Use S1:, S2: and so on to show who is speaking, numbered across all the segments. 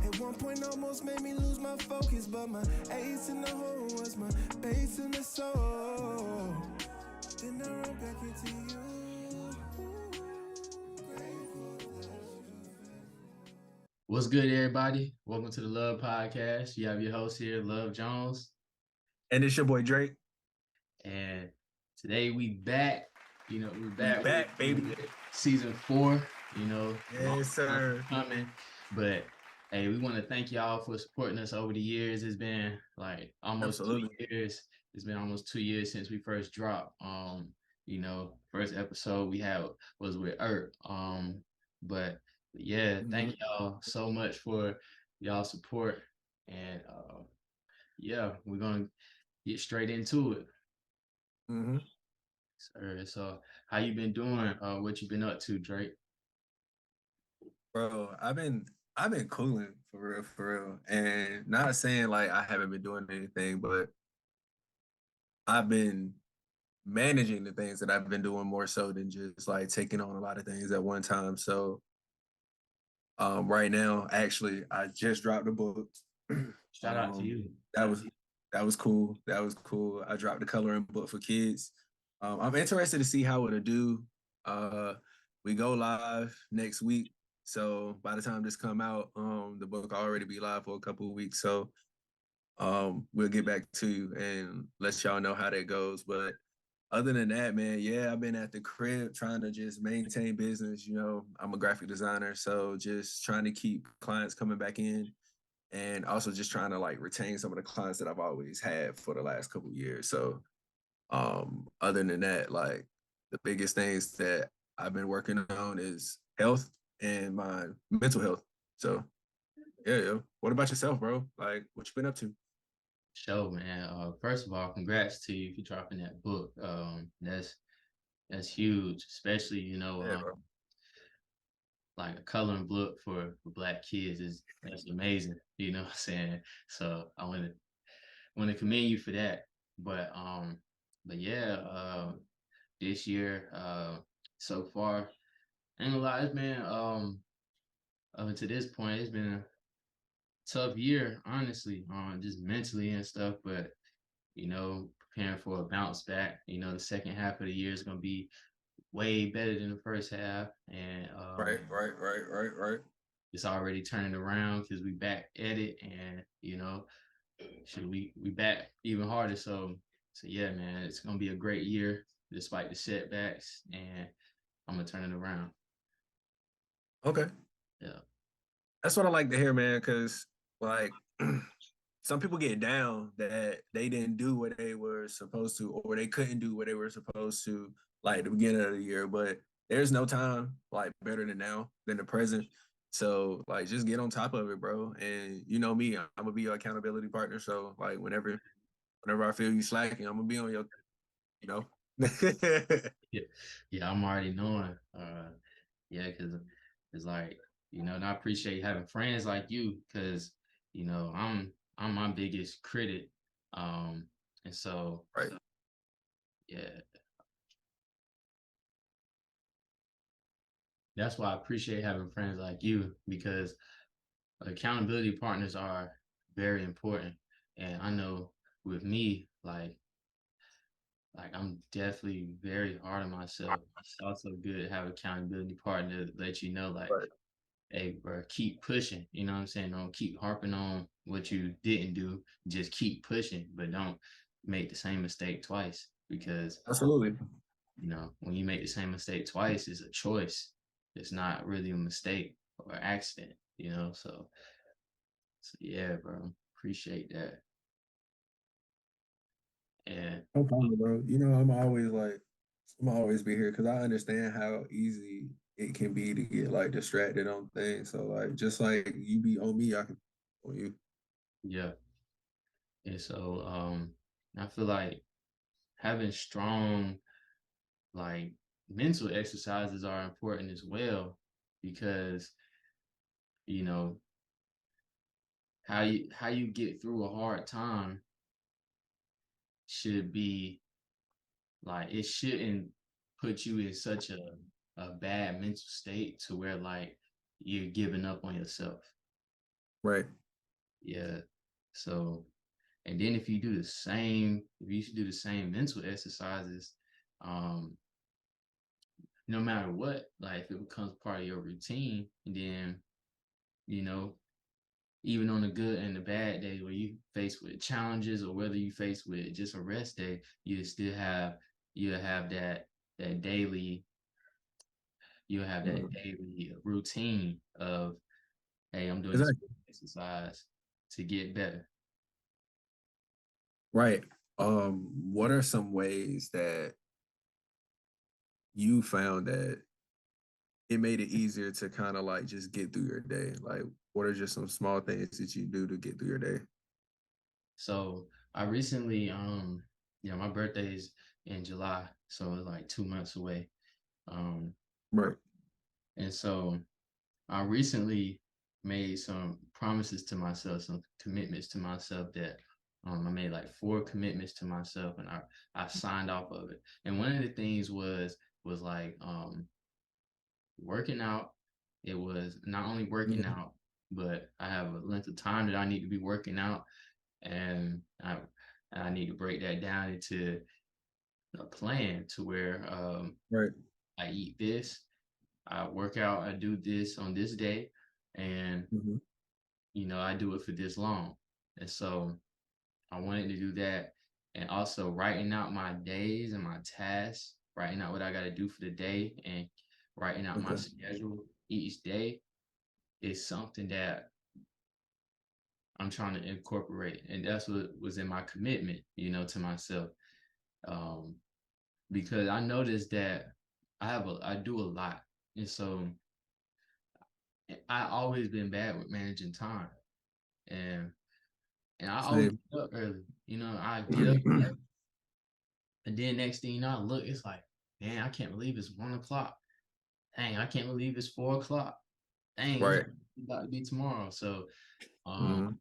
S1: At one point almost made me lose my focus, but my ace in the hole was my base in the soul. Then I run back into you.
S2: What's good, everybody? Welcome to the L.U.V. podcast. You have your host here, L.U.V. Jones.
S3: And it's your boy Drake.
S2: And today we back. We're back.
S3: We back, baby.
S2: Season 4,
S3: Yes, sir.
S2: Coming. But hey, we want to thank y'all for supporting us over the years. It's been like almost 2 years. It's been almost 2 years since we first dropped. First episode we had was with Earth. But yeah, thank y'all so much for y'all support. And we're gonna get straight into it. Sir, so how you been doing? What you been up to, Drake?
S3: Bro, I've been cooling for real. And not saying like I haven't been doing anything, but I've been managing the things that I've been doing more so than just like taking on a lot of things at one time. So right now, actually, I just dropped a book.
S2: Shout out to you.
S3: That was cool. That was cool. I dropped a coloring book for kids. I'm interested to see how it'll do. We go live next week. So by the time this come out, the book will already be live for a couple of weeks. So we'll get back to you and let y'all know how that goes. But other than that, man, yeah, I've been at the crib trying to just maintain business. I'm a graphic designer, so just trying to keep clients coming back in, and also just trying to like retain some of the clients that I've always had for the last couple of years. So other than that, like the biggest things that I've been working on is health and my mental health. So yeah. What about yourself, bro? Like, what you been up to?
S2: Show, man. First of all, congrats to you for dropping that book. That's huge, especially like a coloring book for Black kids that's amazing. You know what I'm saying? So I want to commend you for that. But this year so far, ain't gonna lie, it's been up to this point, it's been a tough year, honestly, just mentally and stuff. But preparing for a bounce back. The second half of the year is gonna be way better than the first half, and
S3: Right.
S2: it's already turning around because we back at it, and we back even harder. So yeah, man, it's gonna be a great year despite the setbacks, and I'm gonna turn it around.
S3: Okay.
S2: Yeah.
S3: That's what I like to hear, man, because like some people get down that they didn't do what they were supposed to, or they couldn't do what they were supposed to, like at the beginning of the year. But there's no time like better than now than the present. So like just get on top of it, bro. And you know me, I'm gonna be your accountability partner. So like whenever I feel you slacking, I'm gonna be on your, you know.
S2: Yeah, I'm already knowing. Because it's like, and I appreciate having friends like you, because I'm my biggest critic. And so
S3: Right.
S2: yeah, that's why I appreciate having friends like you, because accountability partners are very important. And I know with me, like I'm definitely very hard on myself. It's also good to have accountability partner to let you know, like,
S3: Right.
S2: hey, bro, keep pushing. You know what I'm saying? Don't keep harping on what you didn't do. Just keep pushing, but don't make the same mistake twice, because
S3: Absolutely.
S2: when you make the same mistake twice, it's a choice. It's not really a mistake or accident. So yeah, bro, appreciate that. And
S3: No problem, bro. I'm always be here because I understand how easy it can be to get like distracted on things. So like, just like you be on me, I can on you.
S2: yeah, and so I feel like having strong like mental exercises are important as well, because you know how you get through a hard time should be like, it shouldn't put you in such a bad mental state to where like you're giving up on yourself.
S3: Right.
S2: Yeah. So, and then if you do the same, if you should do the same mental exercises, um, no matter what, like if it becomes part of your routine, then you know, even on the good and the bad day where you face with challenges or whether you face with just a rest day, you'll have that daily you'll have that
S3: Mhm.
S2: daily routine of, hey, I'm doing this
S3: Exactly.
S2: exercise to get better.
S3: Right. What are some ways that you found that it made it easier to kind of like just get through your day? Like, what are just some small things that you do to get through your day?
S2: So I recently, my birthday is in July, so it's like 2 months away. Um,
S3: Right.
S2: and so I recently made some promises to myself, some commitments to myself that I made like 4 commitments to myself, and I signed off of it. And one of the things was like working out. It was not only working
S3: Mhm.
S2: out, but I have a length of time that I need to be working out, and I need to break that down into a plan to where
S3: Right.
S2: I eat this, I work out, I do this on this day, and
S3: Hmm.
S2: I do it for this long. And so I wanted to do that. And also writing out my days and my tasks, writing out what I got to do for the day and writing out my
S3: Okay.
S2: schedule each day is something that I'm trying to incorporate. And that's what was in my commitment, to myself. Um, because I noticed that I do a lot. And so I always been bad with managing time. And and I always
S3: Same.
S2: get up early. I get up early, and then next thing you know, I look, it's like, man, I can't believe it's 1 o'clock. Dang, I can't believe it's 4 o'clock. Dang, it's
S3: Right.
S2: about to be tomorrow. So um
S3: Hmm.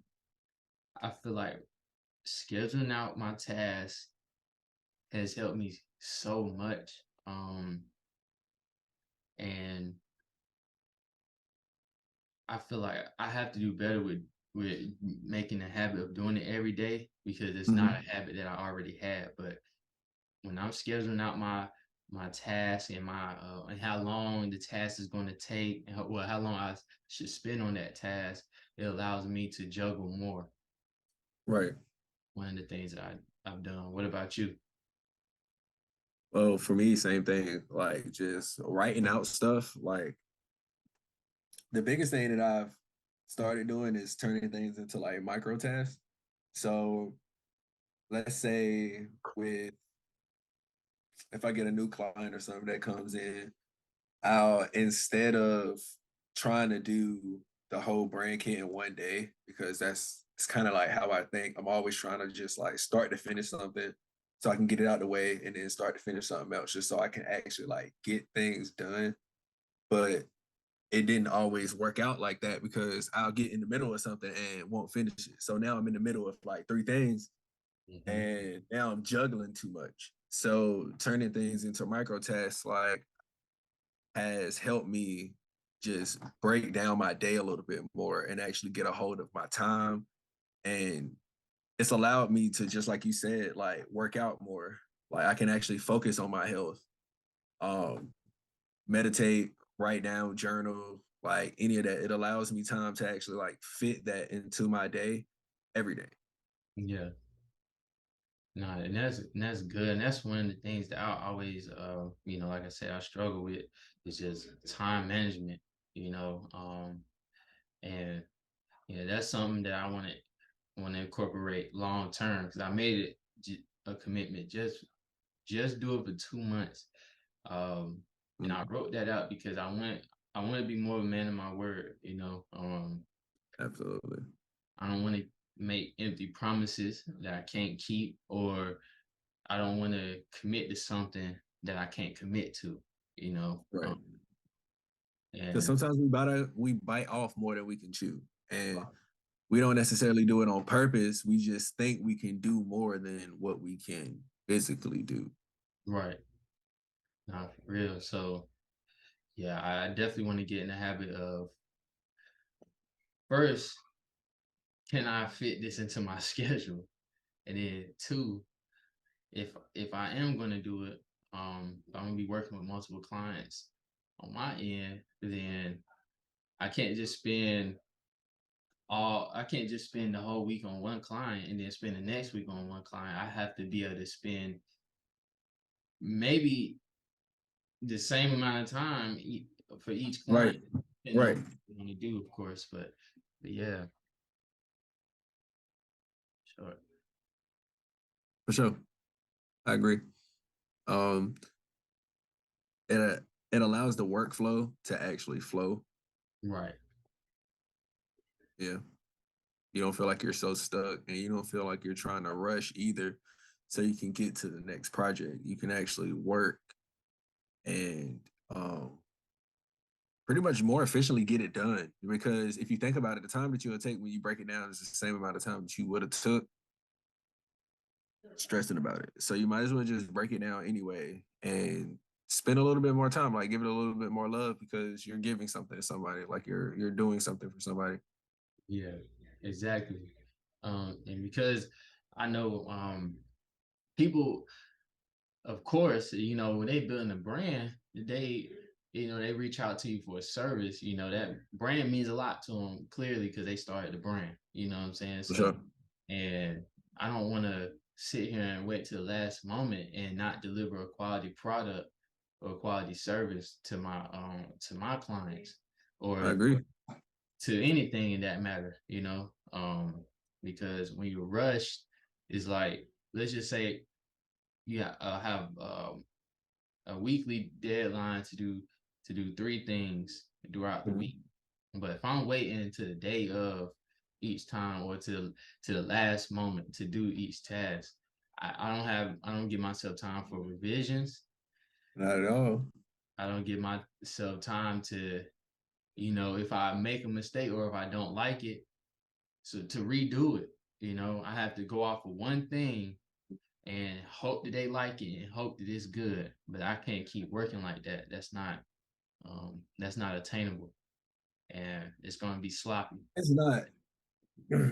S2: I feel like scheduling out my tasks has helped me so much. And I feel like I have to do better with making a habit of doing it every day because it's not
S3: Hmm.
S2: a habit that I already had. But when I'm scheduling out my task and my and how long the task is going to take, and how long I should spend on that task, it allows me to juggle more.
S3: Right.
S2: One of the things that I've done. What about you?
S3: Well, for me, same thing. Like just writing out stuff. Like the biggest thing that I've started doing is turning things into like micro tasks. So let's say with if I get a new client or something that comes in, I'll instead of trying to do the whole brand kit in one day, because that's it's kind of like how I think. I'm always trying to just like start to finish something so I can get it out the way and then start to finish something else just so I can actually like get things done. But it didn't always work out like that because I'll get in the middle of something and won't finish it. So now I'm in the middle of like three things
S2: Hmm.
S3: and now I'm juggling too much. So turning things into micro tasks like has helped me just break down my day a little bit more and actually get a hold of my time. And it's allowed me to, just like you said, like work out more. Like I can actually focus on my health, um, meditate, write down, journal, like any of that. It allows me time to actually like fit that into my day every day.
S2: Yeah. No, and that's good. And that's one of the things that I always like I said, I struggle with is just time management, you know. And that's something that I want to incorporate long term because I made it a commitment. Just do it for 2 months. And I
S3: Mhm.
S2: wrote that out because I want to be more of a man of my word, you know.
S3: Absolutely.
S2: I don't want to make empty promises that I can't keep, or I don't want to commit to something that I can't commit to, you know.
S3: Right. Because
S2: And
S3: sometimes we bite off more than we can chew. And we don't necessarily do it on purpose. We just think we can do more than what we can physically do.
S2: right, not for real. So yeah, I definitely want to get in the habit of first. can I fit this into my schedule? And then two, if I am going to do it, if I'm going to be working with multiple clients on my end, then I can't just spend I can't just spend the whole week on one client and then spend the next week on one client. I have to be able to spend maybe the same amount of time for each client, depending on what you want to do, of course. But yeah, sure.
S3: For sure. I agree. Um, it allows the workflow to actually flow.
S2: Right.
S3: Yeah. You don't feel like you're so stuck, and you don't feel like you're trying to rush either, so you can get to the next project. You can actually work and pretty much more efficiently get it done. Because if you think about it, the time that you would take when you break it down is the same amount of time that you would have took stressing about it. So you might as well just break it down anyway and spend a little bit more time, like give it a little bit more love, because you're giving something to somebody, like you're doing something for somebody.
S2: Yeah, exactly. And because I know people, of course, when they building a brand, they reach out to you for a service. That brand means a lot to them, clearly, because they started the brand. You know what I'm saying?
S3: For
S2: So,
S3: sure.
S2: and I don't want to sit here and wait to the last moment and not deliver a quality product or a quality service to my clients,
S3: I
S2: or
S3: agree.
S2: to anything in that matter. Because when you're rushed, it's like, let's just say you have a weekly deadline to do 3 things throughout the week. But if I'm waiting to the day of each time, or to the last moment to do each task, I don't give myself time for revisions.
S3: Not at all.
S2: I don't give myself time to, if I make a mistake or if I don't like it, so to redo it. I have to go off of one thing and hope that they like it and hope that it's good. But I can't keep working like that. That's not attainable, and it's going to be sloppy.
S3: It's not. Yeah,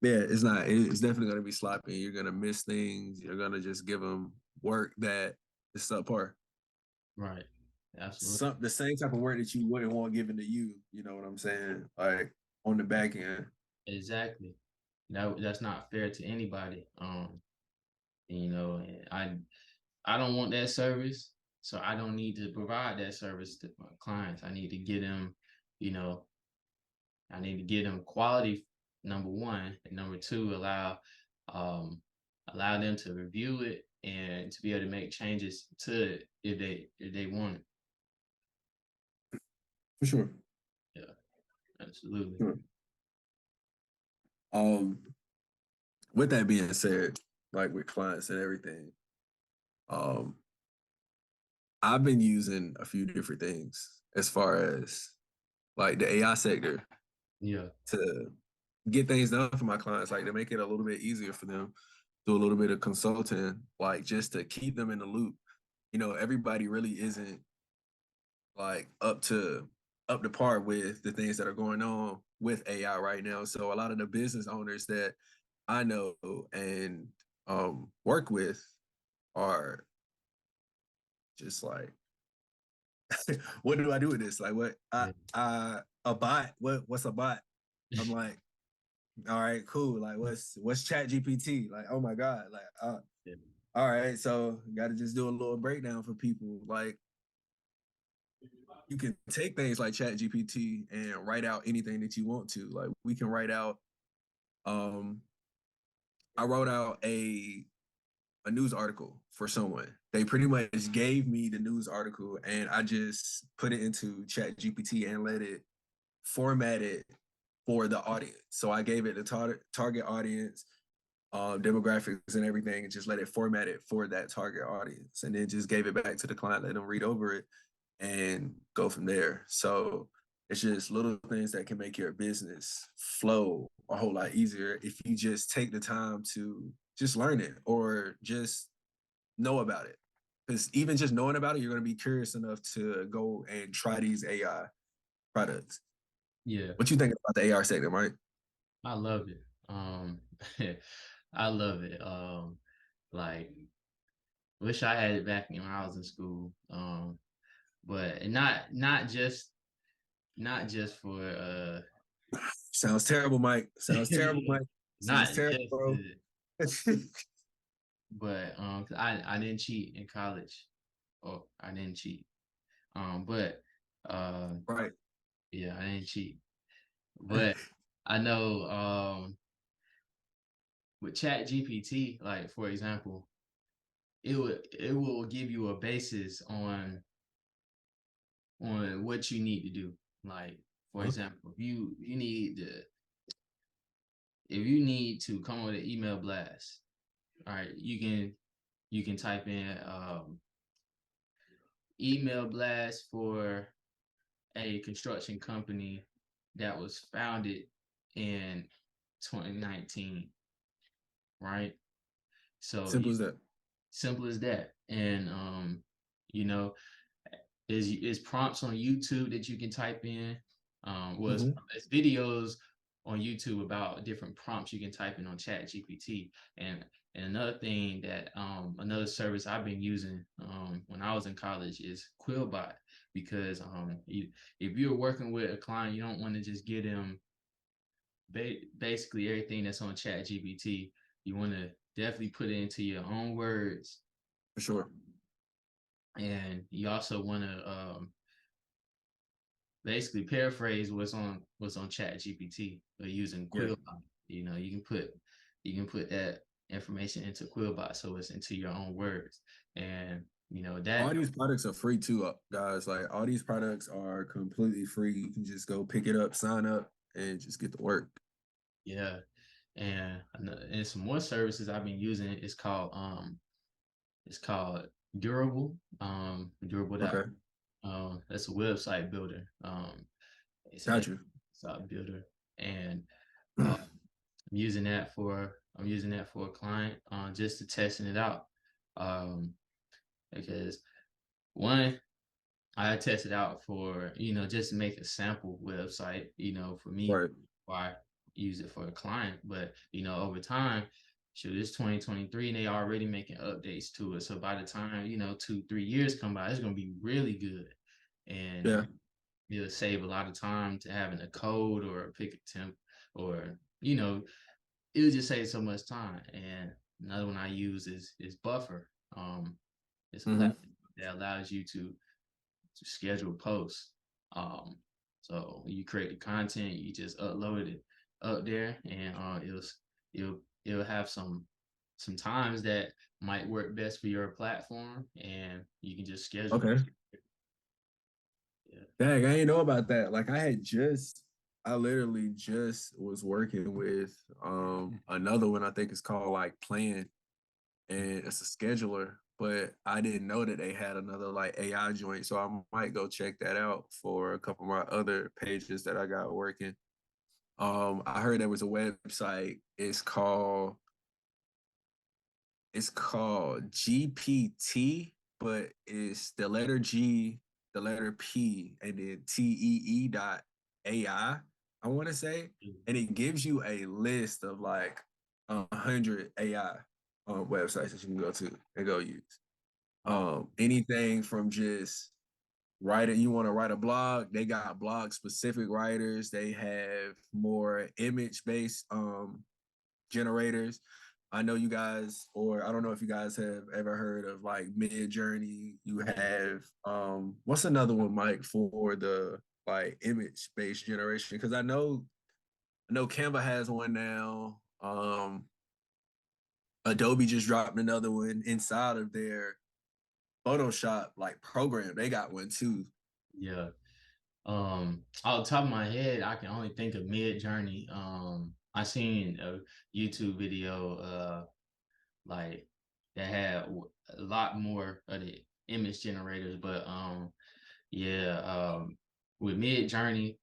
S3: it's not. It's definitely going to be sloppy. You're going to miss things. You're going to just give them work that is subpar.
S2: Right. Absolutely.
S3: The same type of work that you wouldn't want given to you. You know what I'm saying? Like on the back end.
S2: Exactly. That's not fair to anybody. And I don't want that service, so I don't need to provide that service to my clients. I need to get them, you know, I need to get them quality, number one, and number two, allow them to review it and to be able to make changes to it if they want it.
S3: For sure.
S2: Yeah, absolutely.
S3: Sure. With that being said, like with clients and everything, um, I've been using a few different things as far as like the AI sector
S2: Yeah.
S3: to get things done for my clients, like to make it a little bit easier for them, do a little bit of consulting, like just to keep them in the loop. Everybody really isn't like up to par with the things that are going on with AI right now. So a lot of the business owners that I know and work with are just like, what do I do with this? Like, what a bot? What's a bot? I'm like, all right, cool. Like, what's Chat GPT? Like, oh my god. Like,
S2: Yeah.
S3: all right, so got to just do a little breakdown for people. Like, you can take things like Chat GPT and write out anything that you want to. Like, we can write out. I wrote out a news article for someone. They pretty much gave me the news article, and I just put it into Chat GPT and let it format it for the audience. So I gave it the target audience, demographics and everything, and just let it format it for that target audience, and then just gave it back to the client, let them read over it, and go from there. So it's just little things that can make your business flow a whole lot easier if you just take the time to just learn it or just know about it. Because even just knowing about it, you're going to be curious enough to go and try these AI products.
S2: Yeah.
S3: What you think about the AR sector, Mike?
S2: I love it. Um, I love it. Like wish I had it back when I was in school. But not just for
S3: Sounds terrible, Mike. Sounds terrible, Mike. Sounds
S2: not
S3: terrible,
S2: just
S3: bro.
S2: but 'cause I didn't cheat in college. Oh, I didn't cheat. But
S3: Right.
S2: yeah, I didn't cheat. But I know with Chat GPT, like for example, it will give you a basis on what you need to do. Like for
S3: Huh?
S2: example, if you need to come up with an email blast, all right, you can type in email blast for a construction company that was founded in 2019, right? So
S3: Simple as that.
S2: simple as that. And you know, is prompts on YouTube that you can type in.
S3: Mm-hmm.
S2: It's videos on YouTube about different prompts you can type in on Chat GPT. And another thing that another service I've been using when I was in college is Quillbot, because if you're working with a client, you don't want to just give them basically everything that's on Chat GPT. You want to definitely put it into your own words,
S3: For sure.
S2: and you also want to basically paraphrase what's on Chat GPT or using
S3: Yeah.
S2: Quillbot. You can put that information into Quillbot so it's into your own words, and
S3: All
S2: that
S3: these products are free too, guys. Like all these products are completely free. You can just go pick it up, sign up, and just get to work.
S2: yeah. And some more services I've been using is called Durable. Durable.
S3: Okay.
S2: That's a website builder. It's a
S3: Got you.
S2: website builder, and uh, I'm using that for a client, just to testing it out. Um, because one, I tested out for, just to make a sample website, for me,
S3: Right.
S2: why I use it for a client. But, over time, shoot, it's 2023 and they already making updates to it. So by the time, 2, 3 years come by, it's gonna be really good. And
S3: Yeah.
S2: it'll save a lot of time to having a code or a pick a temp, or, it'll just save so much time. And another one I use is Buffer. It's a
S3: Mm-hmm.
S2: platform that allows you to schedule posts. Um, so you create the content, you just upload it up there, and it'll have some times that might work best for your platform, and you can just schedule
S3: Okay.
S2: it. Yeah.
S3: Dang, I didn't know about that. Like I literally just was working with another one. I think it's called like Plan, and it's a scheduler. But I didn't know that they had another like AI joint, so I might go check that out for a couple of my other pages that I got working. I heard there was a website. It's called GPT, but it's the letter G, the letter P, and then TEE.ai, I want to say. And it gives you a list of like 100 AI websites that you can go to and go use. Anything from just writing, you want to write a blog, they got blog specific writers, they have more image based generators. I know you guys, or I don't know if you guys have ever heard of like Mid Journey. You have what's another one, Mike, for the like image based generation? Because I know Canva has one now. Adobe just dropped another one inside of their Photoshop like program. They got one too.
S2: Yeah. Off the top of my head, I can only think of Mid Journey. I seen a YouTube video like that had a lot more of the image generators, but yeah, with Mid Journey,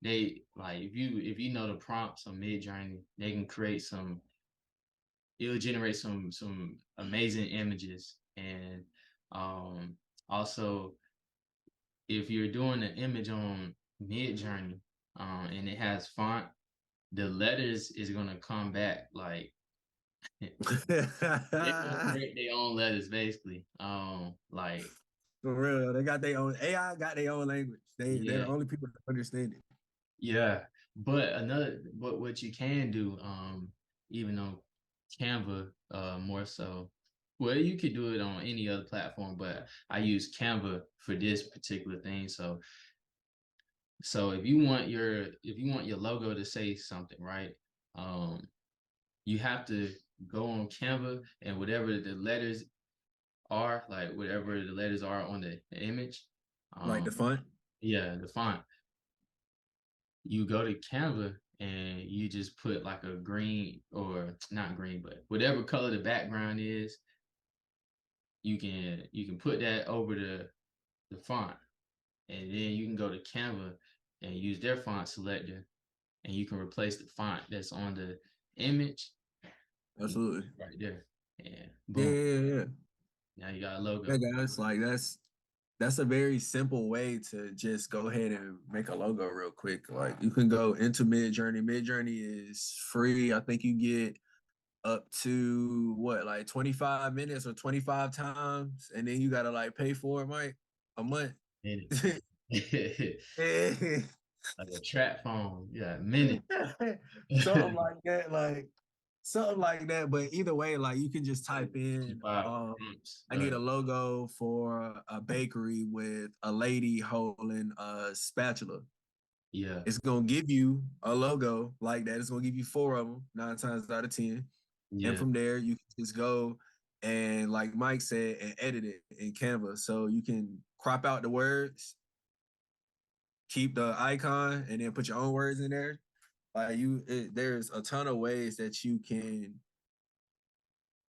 S2: they like if you know the prompts on Mid Journey, they can create it'll generate some amazing images. And also, if you're doing an image on Mid Journey, and it has font, the letters is gonna come back like they're gonna create their own letters basically. Like
S3: For real, they got their own AI, got their own language. They're the
S2: yeah,
S3: only people that understand it.
S2: yeah. But what you can do, even on Canva, more so. Well, you could do it on any other platform, but I use Canva for this particular thing. So if you want your logo to say something, right? Um, you have to go on Canva and whatever the letters are, like whatever the letters are on the image,
S3: Like the
S2: um,
S3: font.
S2: yeah, the font. You go to Canva and you just put like a green or not green, but whatever color the background is, you can put that over the font, and then you can go to Canva and use their font selector, and you can replace the font that's on the image
S3: Absolutely.
S2: right there, and
S3: Yeah,
S2: boom,
S3: yeah, yeah.
S2: now you got a
S3: Yeah,
S2: logo.
S3: guys, like that's a very simple way to just go ahead and make a logo real quick. Like you can go into Midjourney. Midjourney is free. I think you get up to what, like 25 minutes or 25 times, and then you gotta like pay for it, Mike, a month.
S2: Minutes. Like a trap phone, yeah, minutes.
S3: Something like that, like something like that. But either way, like you can just type in,
S2: prompts.
S3: I need a logo for a bakery with a lady holding a spatula.
S2: Yeah,
S3: It's gonna give you a logo like that. It's gonna give you 4 of them, 9 times out of 10. And
S2: yeah,
S3: from there, you can just go and, like Mike said, and edit it in Canva. So you can crop out the words, keep the icon, and then put your own words in there. There's a ton of ways that you can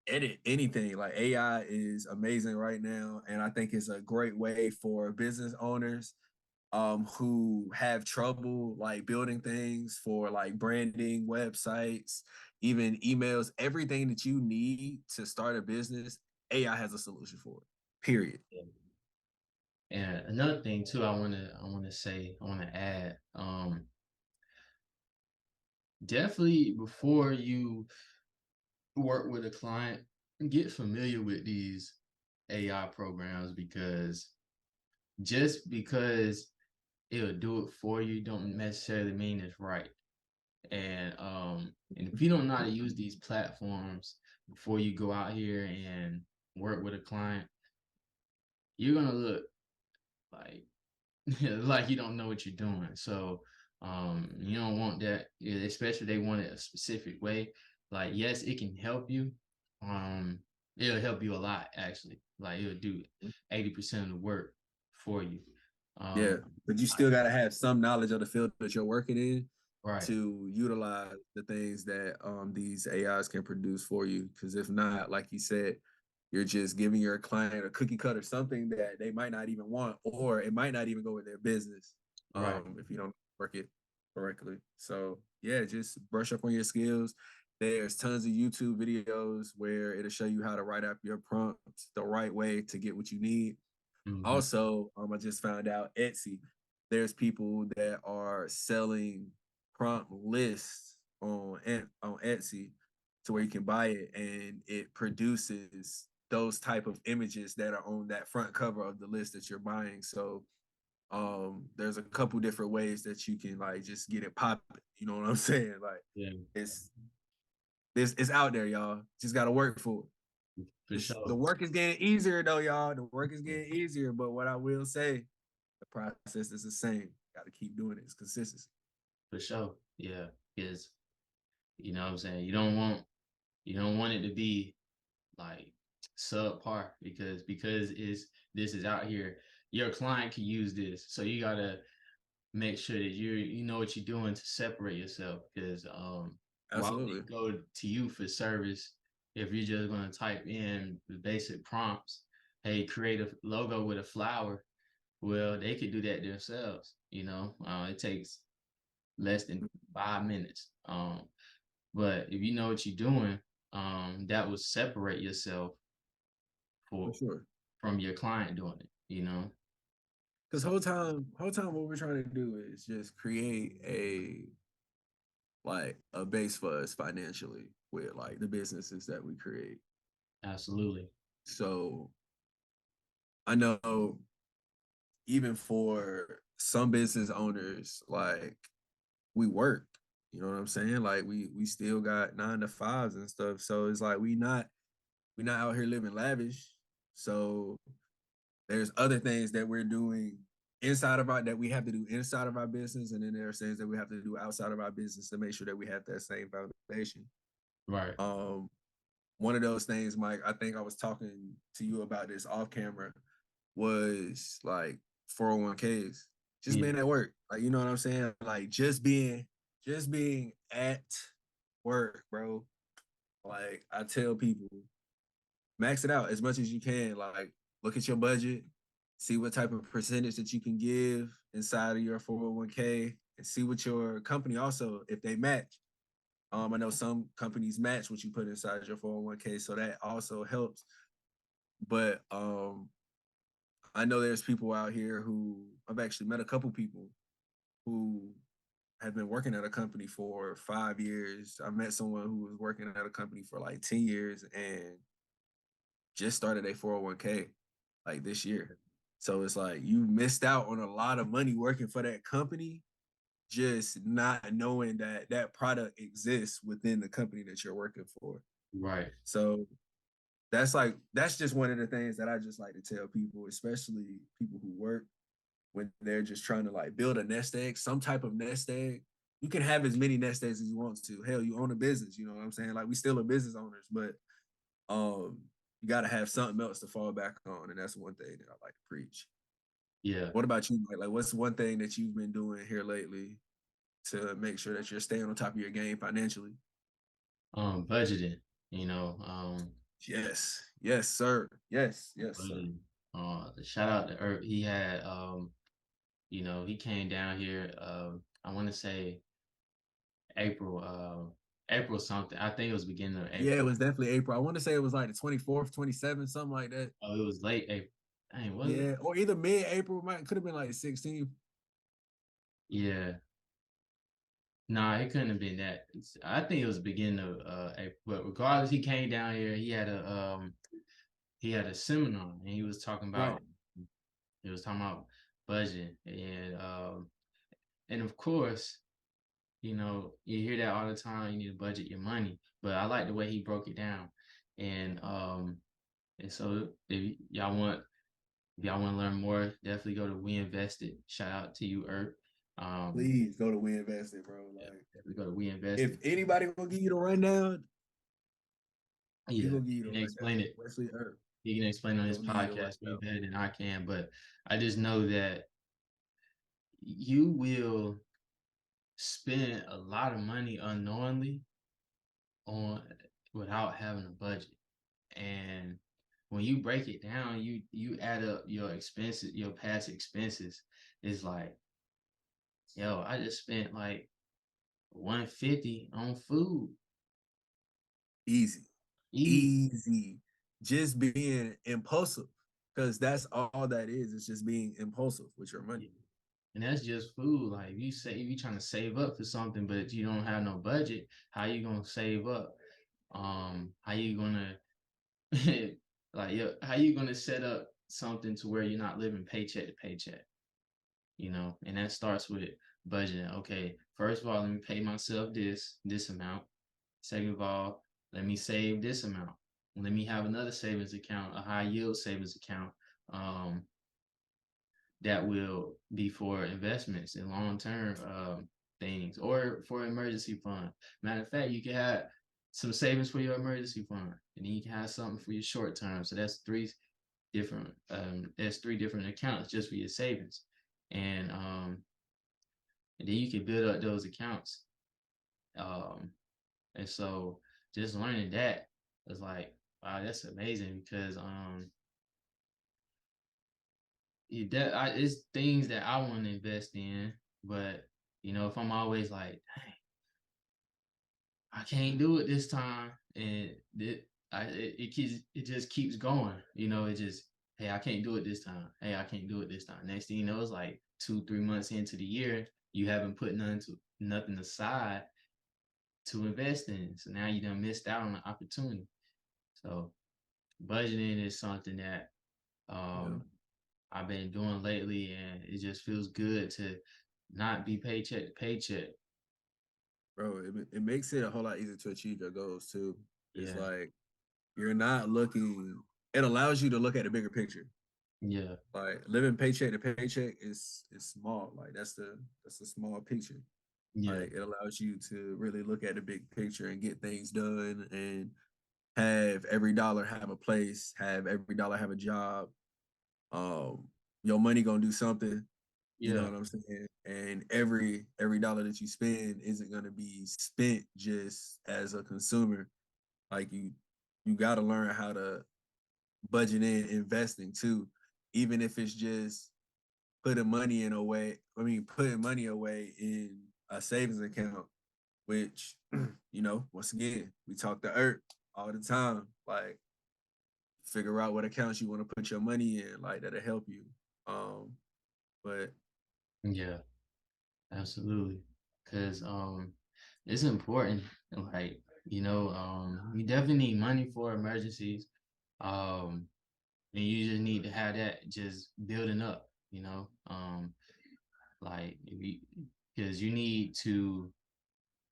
S3: edit anything. Like AI is amazing right now, and I think it's a great way for business owners who have trouble like building things for like branding, websites, even emails, everything that you need to start a business. AI has a solution for it. Period.
S2: yeah. And another thing too, I wanna say, I wanna add, definitely before you work with a client, get familiar with these AI programs because just because it'll do it for you don't necessarily mean it's right. And if you don't know how to use these platforms before you go out here and work with a client, you're gonna look like like you don't know what you're doing. So you don't want that, especially if they want it a specific way. Like, yes, it can help you. Um, it'll help you a lot actually. Like it'll do 80% of the work for you.
S3: Yeah,
S2: Um,
S3: but you still got to have some knowledge of the field that you're working in
S2: right.
S3: to utilize the things that these AIs can produce for you. Because if not, like you said, you're just giving your client a cookie cutter, something that they might not even want, or it might not even go with their business
S2: Right.
S3: if you don't work it correctly. So yeah, just brush up on your skills. There's tons of YouTube videos where it'll show you how to write up your prompts the right way to get what you need.
S2: Mhm.
S3: Also, I just found out Etsy. There's people that are selling prompt lists on Etsy to where you can buy it and it produces those type of images that are on that front cover of the list that you're buying. So there's a couple different ways that you can like just get it popping. You know what I'm saying? Like
S2: Yeah,
S3: it's it's out there, y'all. Just gotta work for it.
S2: for
S3: The
S2: sure.
S3: work is getting easier though, y'all. The work is getting easier. But what I will say, the process is the same. Got to keep doing it. It's consistency.
S2: For sure. Yeah. Because you know what I'm saying, you don't want it to be like subpar because is this is out here. Your client can use this. So you gotta make sure that you know what you're doing to separate yourself. Because why would
S3: Absolutely.
S2: they go to you for service if you're just gonna type in the basic prompts? Hey, create a logo with a flower. Well, they could do that themselves. You know, it takes less than 5 minutes. But if you know what you're doing, that will separate yourself
S3: For
S2: for
S3: sure.
S2: from your client doing it, you know?
S3: Because
S2: So
S3: whole time, what we're trying to do is just create like a base for us financially with like the businesses that we create.
S2: Absolutely.
S3: So I know even for some business owners, like we work, you know what I'm saying? Like we still got 9 to 5s and stuff. So it's like we not out here living lavish. So there's other things that we're doing inside of our that we have to do inside of our business, and then there are things that we have to do outside of our business to make sure that we have that same foundation.
S2: Right.
S3: One of those things, Mike, I think I was talking to you about this off camera, was like 401ks. Just
S2: Yeah.
S3: being at work. Like, you know what I'm saying? Like just being at work, bro. Like I tell people, max it out as much as you can. Like, look at your budget, see what type of percentage that you can give inside of your 401k, and see what your company also, if they match. I know some companies match what you put inside your 401k, so that also helps. But I know there's people out here who I've actually met a couple people who have been working at a company for 5 years. I met someone who was working at a company for like 10 years and just started a 401k like this year. So it's like you missed out on a lot of money working for that company, just not knowing that that product exists within the company that you're working for.
S2: Right.
S3: So that's just one of the things that I just like to tell people, especially people who work when they're just trying to like build a nest egg, some type of nest egg. You can have as many nest eggs as you want to. Hell, you own a business, you know what I'm saying? Like we still are business owners, but um you got to have something else to fall back on, and that's one thing that I like to preach.
S2: Yeah.
S3: What about you, Mike? Like what's one thing that you've been doing here lately to make sure that you're staying on top of your game financially?
S2: Budgeting,
S3: Yes, yes, sir. Yes, sir.
S2: budgeting. Shout out to Earth. He had he came down here, I want to say April, April something. I think it was beginning of
S3: Yeah, it
S2: April.
S3: was definitely April. I want to say it was like the 24th, 27th, something like that.
S2: Oh, it was late April. Dang, was it?
S3: Yeah, or either mid-April, might could have been like the 16th.
S2: Yeah. Nah, it couldn't have been that. I think it was beginning of April. But regardless, he came down here. He had a seminar, and
S3: Right.
S2: he was talking about budgeting, and of course, you hear that all the time. You need to budget your money, but I like the way he broke it down, and so if y'all want to learn more, definitely go to We Invested. Shout out to you, Earth. Um,
S3: Please go to We Invested, bro.
S2: yeah,
S3: Like,
S2: definitely go to We
S3: if
S2: Invested.
S3: anybody will give you the rundown, he
S2: Yeah,
S3: gonna give you the
S2: he can explain
S3: rundown.
S2: it.
S3: Wesley Earth,
S2: He can explain on
S3: he
S2: his
S3: gonna give you the
S2: podcast way
S3: rundown.
S2: better than I can. But I just know that you will spend a lot of money unknowingly on without having a budget. And when you break it down, you add up your expenses, your past expenses. It's like, yo, I just spent like 150 on food.
S3: Easy,
S2: Easy.
S3: easy. Just being impulsive, because that's all that is. It's just being impulsive with your money.
S2: And that's just food. Like if you trying to save up for something, but you don't have no budget, how you gonna save up? How you gonna how you gonna set up something to where you're not living paycheck to paycheck? And that starts with budgeting. Okay, first of all, let me pay myself this amount. Second of all, let me save this amount. Let me have another savings account, a high yield savings account. Um, that will be for investments and long term things or for emergency fund. Matter of fact, you can have some savings for your emergency fund, and then you can have something for your short term. So that's three different accounts just for your savings, and then you can build up those accounts. Um, and so just learning that is like, wow, that's amazing because it's things that I want to invest in, but if I'm always like, dang, I can't do it this time, and it just keeps going, it just, hey, I can't do it this time. Hey, I can't do it this time. Next thing you know, it's like 2, 3 months into the year, you haven't put nothing aside, to invest in. So now you done missed out on the opportunity. So budgeting is something that
S3: Yeah.
S2: I've been doing lately, and it just feels good to not be paycheck to paycheck.
S3: Bro, it makes it a whole lot easier to achieve your goals too. It's
S2: Yeah,
S3: like you're not looking. It allows you to look at the bigger picture.
S2: yeah,
S3: Like living paycheck to paycheck is small. Like that's a small picture.
S2: yeah,
S3: Like it allows you to really look at the big picture and get things done and have every dollar have a place, have every dollar have a job. Um, your money gonna do something. You know
S2: yeah,
S3: what I'm saying? And every dollar that you spend isn't gonna be spent just as a consumer. Like you gotta learn how to budget in investing too, even if it's just putting money away in a savings account, which once again, we talk to Earth all the time. Like figure out what accounts you want to put your money in, like that'll help you. Um, but
S2: yeah, absolutely. Cause it's important. Like, you definitely need money for emergencies. Um, and you just need to have that just building up, like because you need to.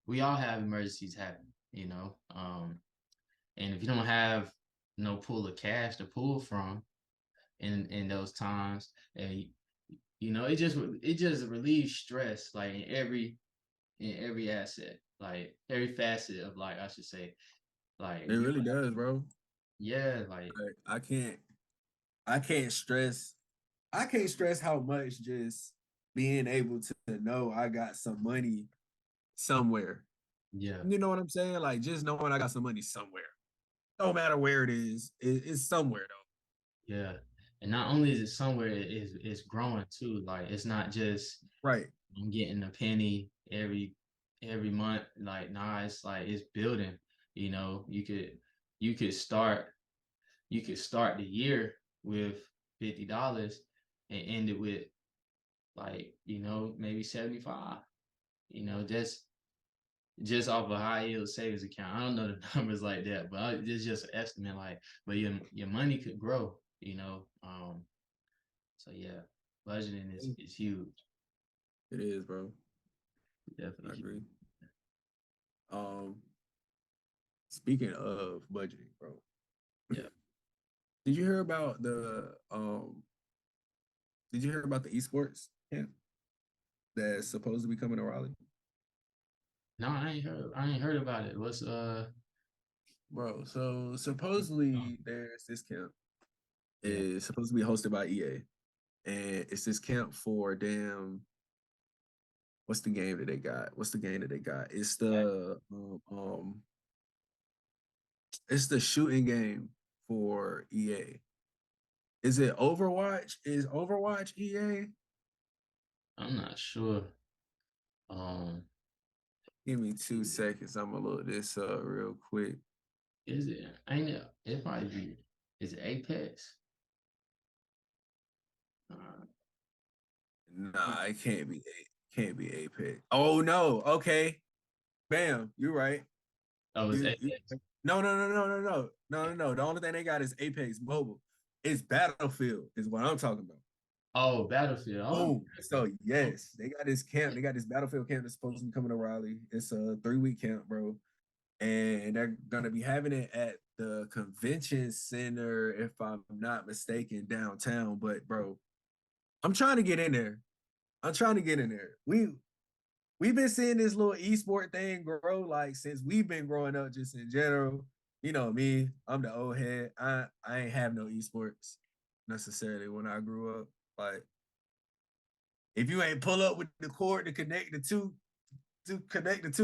S2: We all have emergencies happen, and if you don't have no pool of cash to pull from in those times, and it just relieves stress like in every asset, like every facet of life, I should say. Like
S3: it really does, bro.
S2: yeah, like
S3: Like, I can't stress I can't stress how much just being able to know I got some money somewhere.
S2: yeah,
S3: You know what I'm saying? Like just knowing I got some money somewhere. No matter where it is, it's somewhere though.
S2: yeah. And not only is it somewhere, it's growing too. Like it's not just
S3: Right.
S2: I'm getting a penny every month. Like nah, it's like it's building. You could start the year with $50 and end it with like maybe 75. Just off a high yield savings account. I don't know the numbers like that, but it's just an estimate. Like, but your money could grow. So yeah, budgeting is huge.
S3: It is, bro. I
S2: Definitely huge.
S3: agree. Um, Speaking of budgeting, bro,
S2: Yeah.
S3: did you hear about the esports camp that's supposed to be coming to Raleigh?
S2: No, I ain't heard about it. What's
S3: Bro, so supposedly there's this camp
S2: yeah.
S3: is supposed to be hosted by EA. And it's this camp for damn what's the game that they got? What's the game that they got? It's the shooting game for EA. Is it Overwatch? Is Overwatch EA?
S2: I'm not sure. Um,
S3: Give me 2 seconds. I'm gonna look this up real quick.
S2: is it? Ain't it? It might be. Is it Apex? Uh,
S3: Nah, it can't be Apex. Oh no. Okay. Bam. You're right.
S2: oh, it's
S3: You
S2: Apex.
S3: no no no no no no no no no. The only thing they got is Apex Mobile. It's Battlefield is what I'm talking about.
S2: Oh, Battlefield. Oh,
S3: Oh, so yes, they got this camp. They got this Battlefield camp that's supposed to be coming to Raleigh. It's a 3-week camp, bro, and they're gonna be having it at the convention center, if I'm not mistaken, downtown. But bro, I'm trying to get in there. I'm trying to get in there. We've been seeing this little esport thing grow like since we've been growing up, just in general. You know me, I'm the old head. I ain't have no esports necessarily when I grew up. Like if you ain't pull up with the cord to connect the two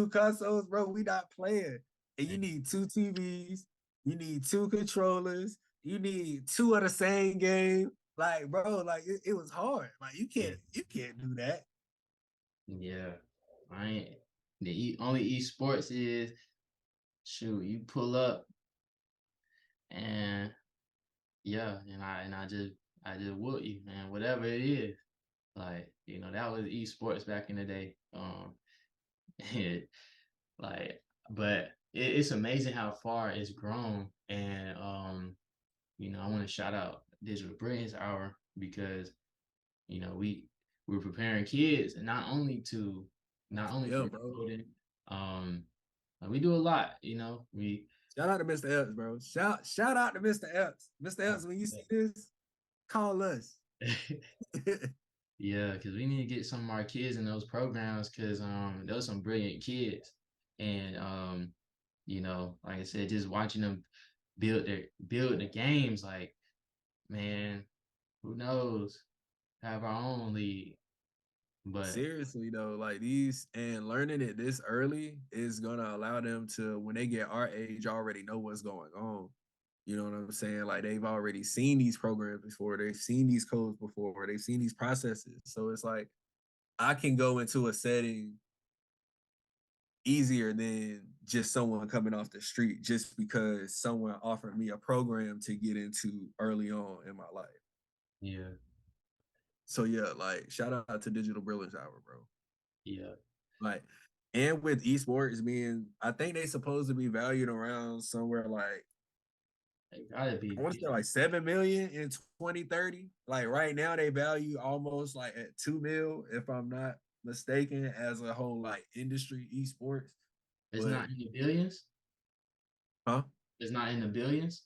S3: consoles, bro, we not playing. And you need two TVs, you need two controllers, you need two of the same game. Like, bro, like it was hard. Like
S2: yeah,
S3: you can't do that.
S2: yeah. I ain't. Only esports is shoot. You pull up and yeah, and I just whoop you, man. Whatever it is, like that was esports back in the day. And, like but it's amazing how far it's grown. And I want to shout out Digital Brilliance Hour because we're preparing kids and not only
S3: Yeah,
S2: for
S3: bro.
S2: coding, we do a lot. We
S3: Shout out to Mr. Epps, bro. Shout out to Mr. Epps. Mr. Epps, when you see this, call us.
S2: yeah, because we need to get some of our kids in those programs because those some brilliant kids, and like I said, just watching them build the games, like, man, who knows, have our own league. But
S3: Seriously though, like these and learning it this early is gonna allow them to, when they get our age, already know what's going on. You know what I'm saying? Like they've already seen these programs before, they've seen these codes before, they've seen these processes. So it's like I can go into a setting easier than just someone coming off the street just because someone offered me a program to get into early on in my life.
S2: yeah,
S3: So yeah, like shout out to Digital Brilliance Hour, bro.
S2: yeah,
S3: Like, and with esports being, I think they supposed to be valued around somewhere like,
S2: it gotta
S3: I
S2: be
S3: want to say like 7 million in 2030. Like right now they value almost like at 2 mil, if I'm not mistaken, as a whole like industry esports.
S2: It's
S3: But
S2: not in the billions.
S3: huh?
S2: It's not in the billions.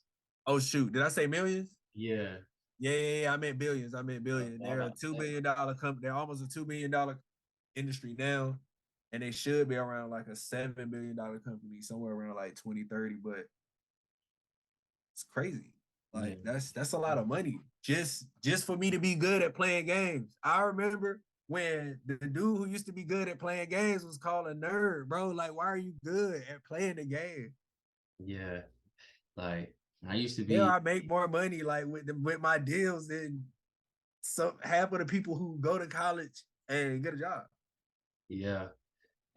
S3: Oh shoot, did I say millions?
S2: Yeah,
S3: Yeah. I meant billions. I meant billion.
S2: I'm
S3: They're a
S2: about to
S3: $2
S2: say,
S3: billion company. They're almost a $2 billion industry now. And they should be around like a $7 billion company somewhere around like 2030. But it's crazy.
S2: yeah,
S3: Like that's a lot of money just for me to be good at playing games. I remember when the dude who used to be good at playing games was called a nerd, bro. Like, why are you good at playing the game?
S2: yeah. Like I used to
S3: Now
S2: be,
S3: I make more money like with my deals than some half of the people who go to college and get a job.
S2: yeah.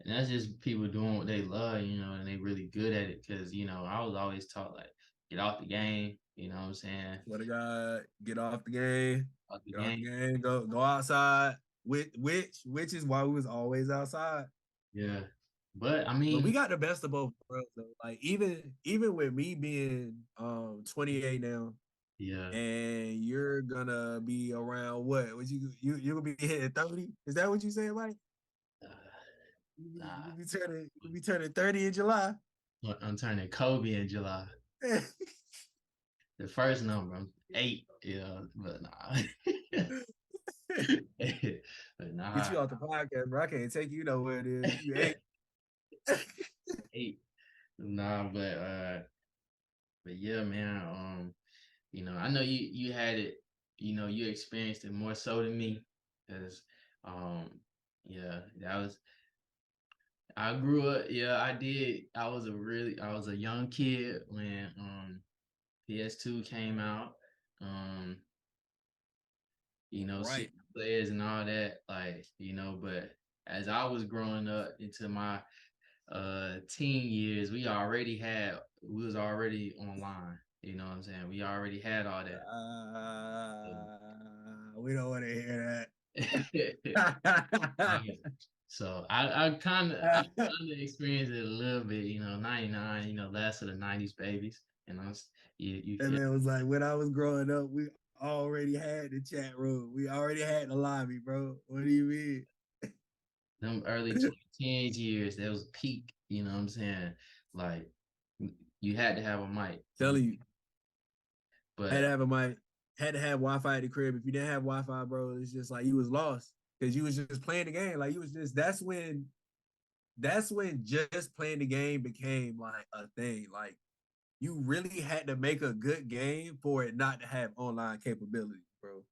S2: And that's just people doing what they love, and they really good at it. Cause I was always taught like get off the game, you know what I'm saying?
S3: Swear to God, get off the game,
S2: Off the
S3: get off the
S2: game.
S3: game, go outside. Which is why we was always outside.
S2: Yeah. But I
S3: But we
S2: mean,
S3: got the best of both worlds though. Like even with me being 28 now,
S2: yeah.
S3: and you're gonna be around what? You're gonna be hitting 30? Is that what you said, Mike?
S2: Uh,
S3: You
S2: nah.
S3: be turning 30 in July.
S2: I'm turning Kobe in July. The first number, I'm 8, but nah. But
S3: Get
S2: nah.
S3: you off the podcast, bro. I can't take you nowhere it is. You ain't.
S2: 8. Nah, but yeah, man. I know you had it, you experienced it more so than me. Because um yeah, that was I grew up, yeah, I did. I was a young kid when PS2 came out. Um,
S3: Right.
S2: seeing players and all that, like, but as I was growing up into my teen years, we was already online. You know what I'm saying? We already had all that.
S3: We don't want to hear
S2: So,
S3: that.
S2: so I kind of experienced it a little bit, 99, last of the 90s babies. You
S3: And
S2: feel
S3: it was like when I was growing up, we already had the chat room. We already had the lobby, bro. What do you mean?
S2: them early 2010 years, that was peak, you know what I'm saying? Like you had to have a mic,
S3: Telling you, had to
S2: but
S3: have a mic, had to have Wi-Fi at the crib. If you didn't have Wi-Fi, bro, it's just like you was lost because you was just playing the game. Like you was just that's when just playing the game became like a thing. Like you really had to make a good game for it not to have online capability, bro.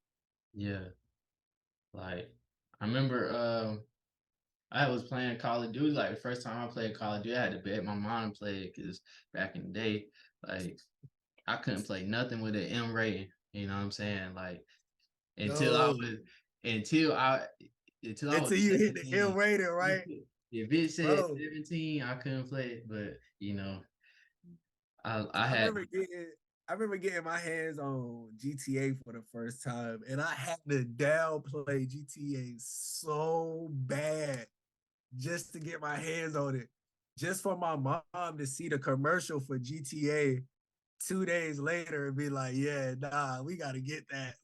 S2: yeah, like I remember I was playing Call of Duty. Like the first time I played Call of Duty, I had to beg my mom to play it because back in the day, like I couldn't play nothing with an M rating. You know what I'm saying? Like until I
S3: No,
S2: was until I until I was
S3: until you hit the L
S2: 17.
S3: rated, right,
S2: If it said
S3: bro?
S2: 17, I couldn't play it. But I
S3: I
S2: had
S3: remember getting I remember getting my hands on GTA for the first time, and I had to downplay GTA so bad just to get my hands on it. just for my mom to see the commercial for GTA 2 days later and be like, yeah, nah, we gotta get that.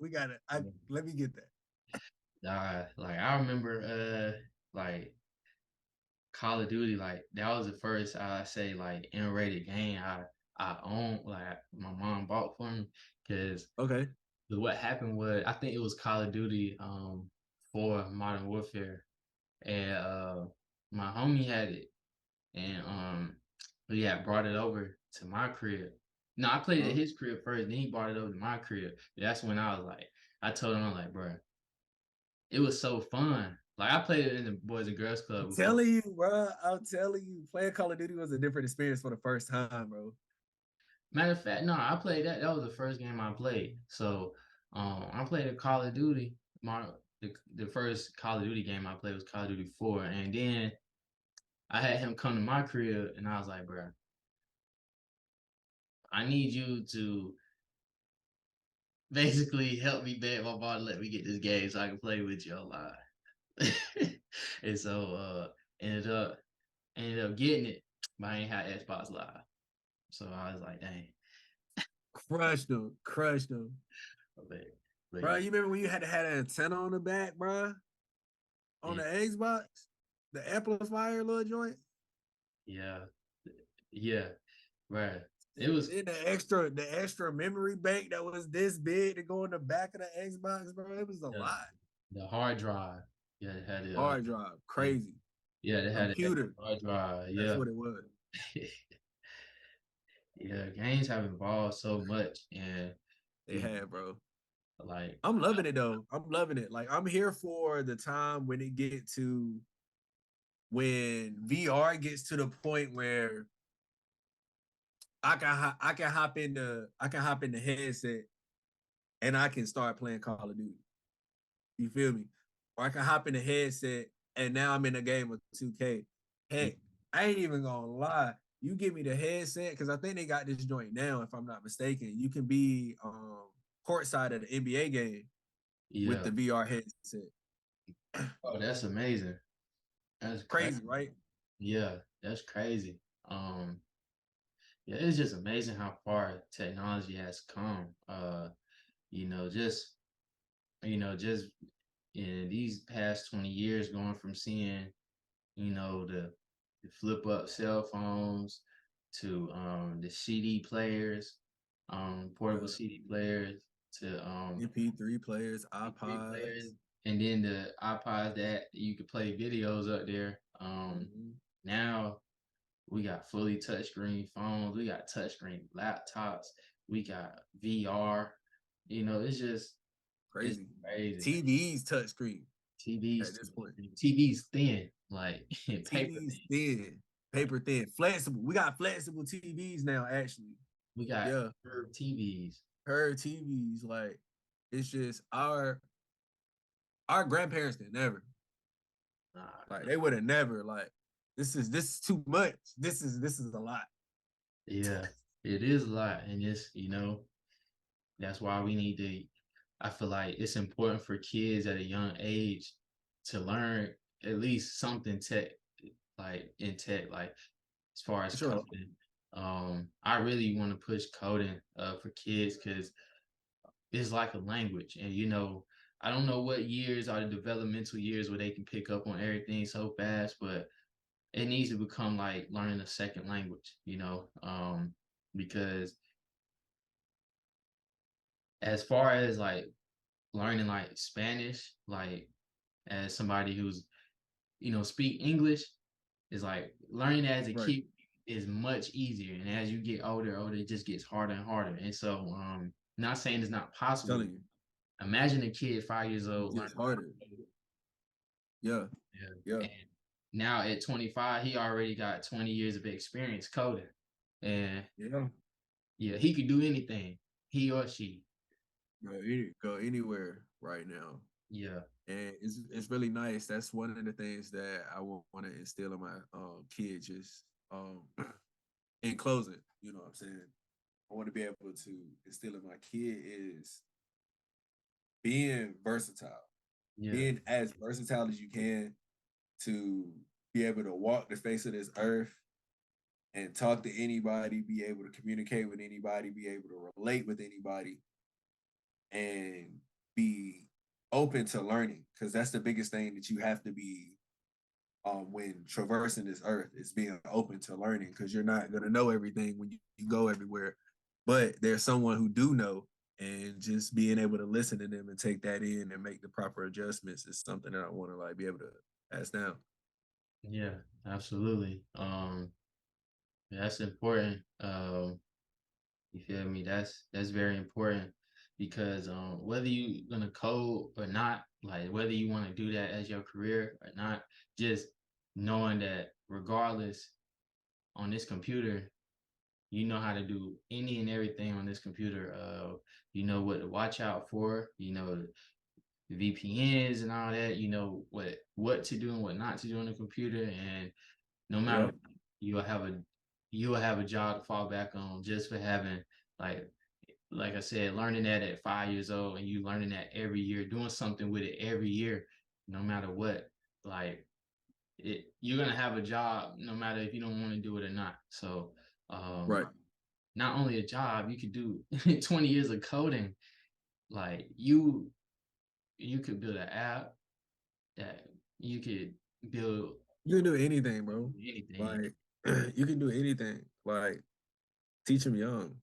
S3: Let me get that.
S2: Like I remember like Call of Duty, like that was the first I say like N-rated game I owned, like my mom bought for me. Because
S3: Okay.
S2: what happened was I think it was Call of Duty 4 Modern Warfare, and my homie had it, and he had brought it over to my crib. No, I played at his crib first, then he brought it over to my crib. That's when I was like, I told him, I'm like, bro, it was so fun. Like I played it in the Boys and Girls Club
S3: I'm
S2: before.
S3: telling you, bro. I'm telling you, playing Call of Duty was a different experience for the first time, bro.
S2: Matter of fact, no, I played that. That was the first game I played. So I played a Call of Duty. The first Call of Duty game I played was Call of Duty 4. And then I had him come to my crib and I was like, bro, I need you to basically help me beg my mom to let me get this game so I can play with you online. And so ended up ended up getting it, but I ain't had Xbox Live. So I was like, dang.
S3: Crushed them, crushed them.
S2: But
S3: Bro, you remember when you had to have an antenna on the back, bro? On
S2: yeah,
S3: the Xbox? The amplifier little joint?
S2: yeah, yeah, right. It was
S3: Then the extra memory bank that was this big to go in the back of the Xbox, bro. It was a
S2: the,
S3: lot.
S2: the hard drive. Yeah, it had it.
S3: Hard drive,
S2: Yeah,
S3: crazy.
S2: yeah, they had it.
S3: Computer,
S2: Hard drive.
S3: that's
S2: Yeah,
S3: what it was.
S2: yeah. Games have evolved so much, and
S3: They
S2: you
S3: had, bro.
S2: like,
S3: I'm loving it though. I'm loving it. Like I'm here for the time when it get to when VR gets to the point where I can hop in the headset and I can start playing Call of Duty. You feel me? Or I can hop in the headset and now I'm in a game of 2K. Heck, I ain't even gonna lie. You give me the headset because I think they got this joint now, if I'm not mistaken. You can be courtside at the NBA game with
S2: yeah.
S3: the VR headset.
S2: Oh, that's amazing. That's crazy.
S3: Crazy, right?
S2: Yeah, that's crazy. Um, yeah, it's just amazing how far technology has come. You know, just just in these past 20 years, going from seeing, the flip up cell phones to the CD players, portable
S3: Yeah.
S2: CD players to
S3: MP3 players,
S2: MP3 players,
S3: iPods.
S2: and then the iPods that you could play videos up there.
S3: Mhm.
S2: Now we got fully touchscreen phones, we got touchscreen laptops, we got VR. It's
S3: Crazy.
S2: crazy.
S3: TVs touchscreen at
S2: TVs,
S3: this point.
S2: TVs thin, like paper
S3: TVs
S2: thin.
S3: thin,
S2: Like
S3: paper thin, flexible. We got flexible TVs now, actually.
S2: we got
S3: Yeah,
S2: curved TVs.
S3: her TVs. Like it's just our grandparents could never. Like
S2: Nah,
S3: they would have never. Like this is too much. This is a lot.
S2: yeah, it is a lot, and that's why we need to. I feel like it's important for kids at a young age to learn at least something tech, like in tech, like as far as
S3: Sure.
S2: coding. I really want to push coding for kids because it's like a language, and I don't know what years are the developmental years where they can pick up on everything so fast, but it needs to become like learning a second language, because as far as like learning like Spanish, like as somebody who's speak English, is like learning as a
S3: Right.
S2: kid is much easier, and as you get older, it just gets harder and harder. And so, not saying it's not possible.
S3: Telling you,
S2: Imagine a kid 5 years
S3: it
S2: old learning
S3: gets harder. Yeah.
S2: yeah.
S3: Yeah.
S2: And now at 25, he already got 20 years of experience coding, and
S3: Yeah.
S2: yeah, he could do anything, he or she.
S3: Go anywhere right now.
S2: Yeah,
S3: And it's really nice. That's one of the things that I want to instill in my kids. Just in closing, you know what I'm saying. I want to be able to instill in my kid is being versatile,
S2: yeah,
S3: being as versatile as you can to be able to walk the face of this earth and talk to anybody, be able to communicate with anybody, be able to relate with anybody, and be open to learning. Because that's the biggest thing that you have to be when traversing this earth is being open to learning. Because you're not gonna know everything when you go everywhere, but there's someone who do know, and just being able to listen to them and take that in and make the proper adjustments is something that I want to like be able to pass down.
S2: Yeah, absolutely. That's important. You feel me? That's very important because whether you gonna code or not, like whether you want to do that as your career or not, just knowing that regardless on this computer, you know how to do any and everything on this computer. You know what to watch out for. You know the VPNs and all that. You know what to do and what not to do on the computer, and no matter
S3: Yeah.
S2: what, you'll have a you'll have a job to fall back on just for having like I said, learning that at 5 years old and you learning that every year, doing something with it every year, no matter what. Like you're gonna have a job no matter if you don't want to do it or not. So
S3: Right.
S2: not only a job, you could do 20 years of coding. Like you could build an app that you could build
S3: You can do anything, bro.
S2: anything.
S3: Like you can do anything. Like teach them young.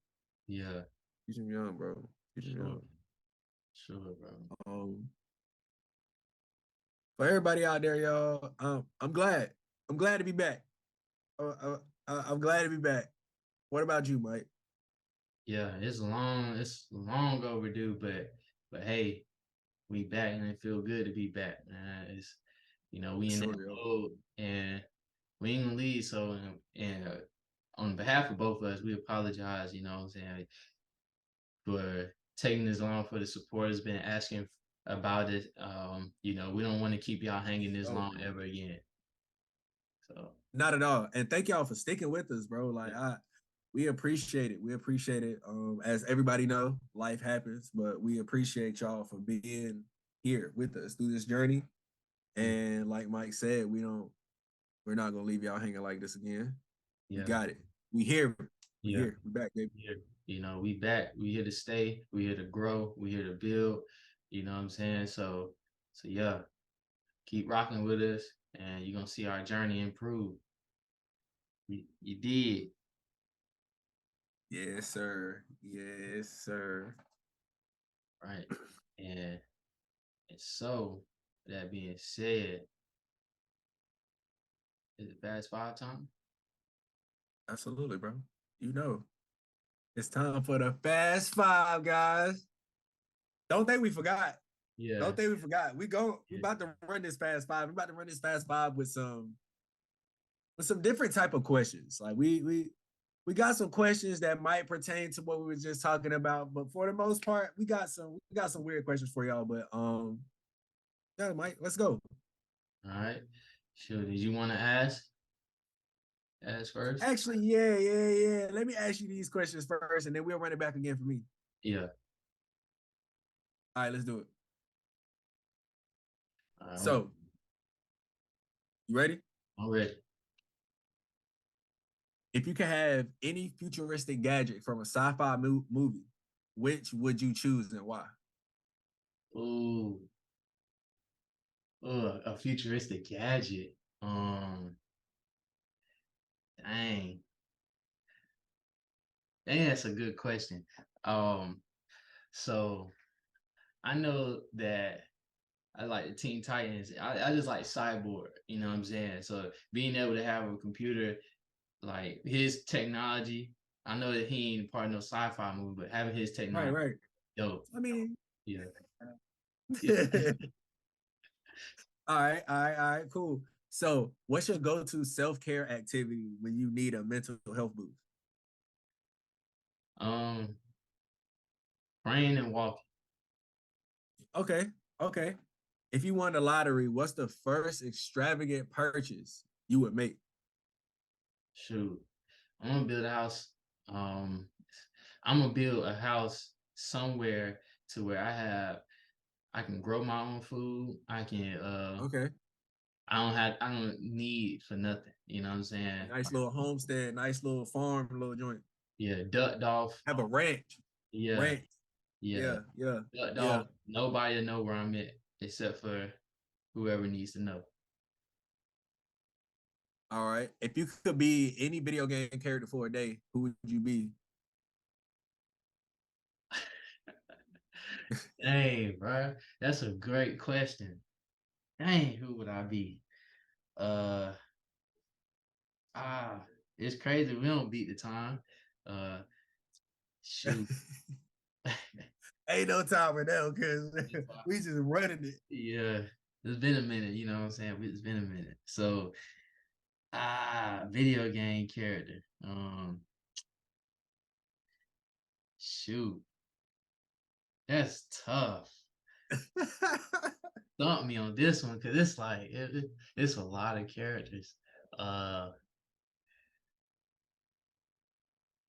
S2: Yeah,
S3: Teach them young, bro. Teach them
S2: sure,
S3: young.
S2: sure, bro.
S3: Um, for everybody out there, y'all, I'm glad. I'm glad to be back. I'm glad to be back. What about you, Mike?
S2: Yeah, it's long overdue, but hey, we back and it feel good to be back, man. It's we in that
S3: Sure, yo.
S2: mode and we ain't gonna leave. So and on behalf of both of us, we apologize, what I'm saying, for taking this long for the support has been asking about it. We don't want to keep y'all hanging this
S3: Oh,
S2: long ever again. So
S3: not at all. And thank y'all for sticking with us, bro. Like
S2: yeah,
S3: we appreciate it. We appreciate it. As everybody know, life happens, but we appreciate y'all for being here with us through this journey.
S2: mm,
S3: And like Mike said, we're not gonna leave y'all hanging like this again. We
S2: yeah,
S3: got it. We here. We
S2: yeah.
S3: here. We back, baby.
S2: Here. We back. We here to stay. We here to grow. We here to build. You know what I'm saying? So yeah, keep rocking with us, and you're gonna see our journey improve. You did.
S3: Yes, sir. Yes, sir.
S2: Right. And, and so that being said, is it fast five time?
S3: Absolutely, bro. You know, it's time for the fast five, guys. Don't think we forgot.
S2: Yeah.
S3: Don't think we forgot. We
S2: Yeah.
S3: about to run this fast five. We're about to run this fast five with some different type of questions. Like we got some questions that might pertain to what we were just talking about, but for the most part, we got some weird questions for y'all. But yeah, Mike, let's go.
S2: All right. Sure. Did you want to ask first?
S3: Actually, yeah. Let me ask you these questions first, and then we'll run it back again for me.
S2: Yeah.
S3: All right, let's do it.
S2: All right.
S3: So, you ready?
S2: I'm ready.
S3: If you could have any futuristic gadget from a sci-fi movie, which would you choose and why?
S2: Ooh. A futuristic gadget. Dang. Dang, that's a good question. Um, so I know that I like the Teen Titans. I just like Cyborg, you know what I'm saying? So being able to have a computer like his technology, I know that he ain't part of no sci-fi movie, but having his
S3: Right,
S2: technology,
S3: right.
S2: dope.
S3: I mean,
S2: Yeah. Yeah.
S3: all right, cool. So, what's your go-to self-care activity when you need a mental health boost?
S2: Um, praying and walking.
S3: Okay, okay. If you won the lottery, what's the first extravagant purchase you would make?
S2: Shoot. I'm gonna build a house. Um, I'm gonna build a house somewhere to where I can grow my own food. I can
S3: Okay.
S2: I don't need for nothing. You know what I'm saying?
S3: Nice little homestead, nice little farm, little joint.
S2: Yeah, ducked off.
S3: Have a ranch.
S2: Yeah,
S3: Ranch.
S2: yeah.
S3: Yeah, yeah,
S2: Ducked
S3: yeah.
S2: off. Nobody will know where I'm at except for whoever needs to know.
S3: All right. If you could be any video game character for a day, who would you be?
S2: Dang, bro. That's a great question. Dang, who would I be? Uh ah, it's crazy. We don't beat the time. Uh shoot.
S3: Ain't no time right now because we just running it.
S2: Yeah. It's been a minute, you know what I'm saying? It's been a minute. So video game character. Shoot. That's tough. Stump me on this one because it's like it's a lot of characters. Uh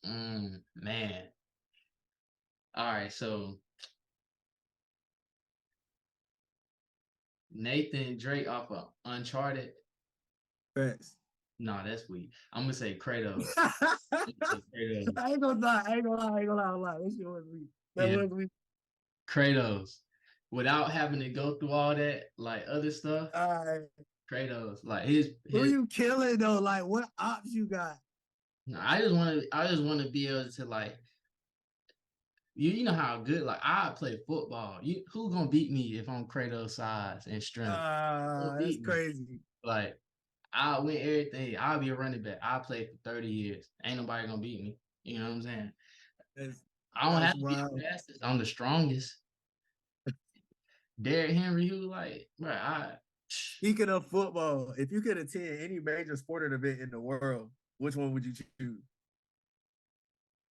S2: Man. All right, so Nathan Drake off of Uncharted.
S3: Facts.
S2: Nah, that's weak. I'm gonna say Kratos. Kratos.
S3: I ain't gonna lie. I ain't gonna lie. That shit was weak. That
S2: Yeah,
S3: was weak.
S2: Kratos. Without having to go through all that like other stuff,
S3: All right.
S2: Kratos. Like
S3: Who
S2: his
S3: you killing though? Like what ops you got?
S2: I just wanna be able to like you know how good like I play football. Who gonna beat me if I'm Kratos size and strength? Who gonna
S3: That's
S2: beat me?
S3: crazy.
S2: Like I'll win everything. I'll be a running back. I'll play for 30 years. Ain't nobody gonna beat me. You know what I'm saying?
S3: That's,
S2: I don't
S3: that's
S2: have to be
S3: wild.
S2: the fastest. I'm the strongest. Derrick Henry, who like, bro,
S3: Speaking of football, if you could attend any major sporting event in the world, which one would you choose?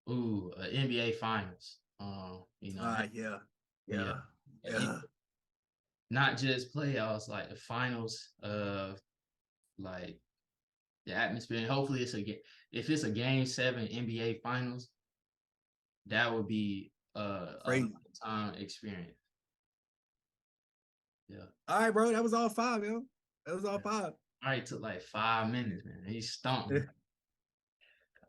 S2: NBA finals. You know,
S3: Yeah,
S2: yeah.
S3: yeah, yeah.
S2: Not just playoffs, like the finals of like the atmosphere. And hopefully if it's a game 7 NBA finals, that would be a
S3: Crazy.
S2: lifetime experience. Yeah.
S3: All right, bro. That was all 5, yo. That was all 5.
S2: All right, took like 5 minutes, man. He stumped me.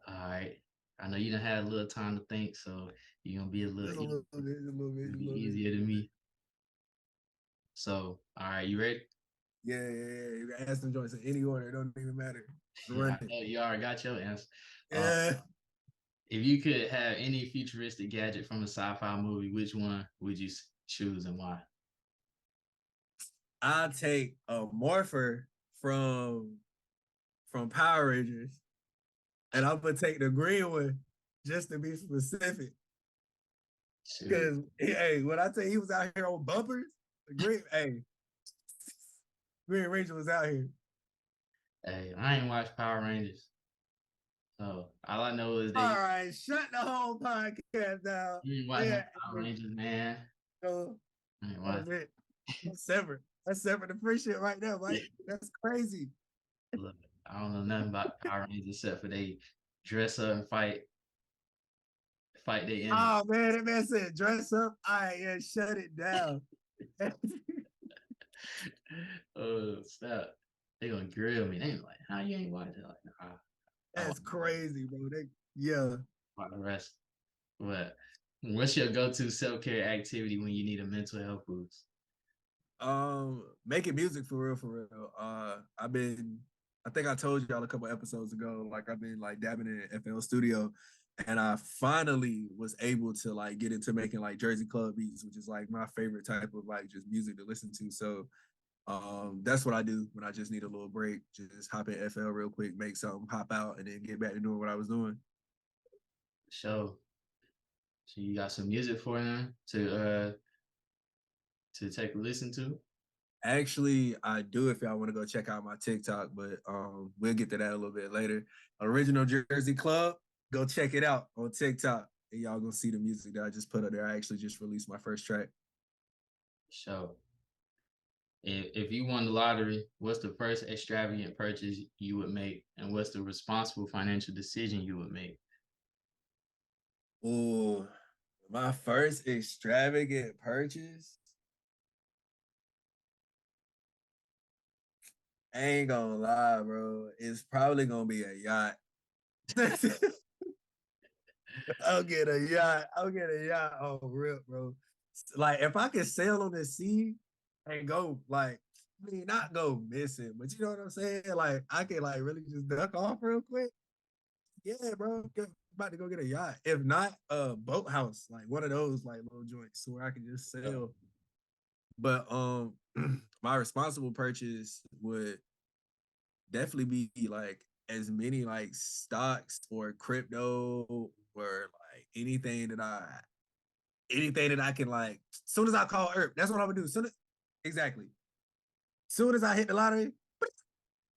S2: All right. I know you done had a little time to think, so you're gonna be a little easier than me. So, all right, you ready?
S3: Yeah. You can ask them joints in any order. It don't even matter.
S2: Yeah, I know you already got your answer.
S3: Yeah.
S2: If you could have any futuristic gadget from a sci-fi movie, which one would you choose and why?
S3: I'll take a morpher from Power Rangers, and I'm gonna take the green one just to be specific. Because hey, when I tell you he was out here on bumpers, the Green Ranger was out here.
S2: Hey, I ain't watched Power Rangers. So all I know is
S3: All right, shut the whole podcast down.
S2: You ain't watching Power Rangers, man.
S3: So,
S2: I ain't watching.
S3: That's separate. That's separate the free shit right there, Mike. That's crazy.
S2: Look, I don't know nothing about Power Rangers except for they dress up and fight their enemies.
S3: Oh man, that man said dress up. All right, yeah, shut it down.
S2: Oh, stop. They gonna grill me. They ain't like, how you ain't watching it? Like, nah.
S3: That's crazy, bro. Yeah.
S2: About the rest. But what's your go-to self-care activity when you need a mental health boost?
S3: Making music for real. I think I told y'all a couple episodes ago, like I've been like dabbing in FL Studio, and I finally was able to like get into making like Jersey club beats, which is like my favorite type of like just music to listen to. So that's what I do when I just need a little break. Just hop in FL real quick, make something, hop out, and then get back to doing what I was doing.
S2: So you got some music for them to take a listen to?
S3: Actually, I do if y'all want to go check out my TikTok, but we'll get to that a little bit later. Original Jersey Club, go check it out on TikTok, and y'all gonna see the music that I just put up there. I actually just released my first track.
S2: So if you won the lottery, what's the first extravagant purchase you would make, and what's the responsible financial decision you would make?
S3: Oh, my first extravagant purchase. I ain't gonna lie, bro. It's probably gonna be a yacht. I'll get a yacht. I'll get a yacht on rip, bro. Like if I can sail on the sea and go like, I mean, not go missing, but you know what I'm saying? Like I can like really just duck off real quick. Yeah, bro. About to go get a yacht. If not, a boathouse, like one of those like little joints where I can just sail. But my responsible purchase would definitely be like as many like stocks or crypto or like anything that I can like. Soon as I call Earp, that's what I'm gonna do. Exactly. Soon as I hit the lottery,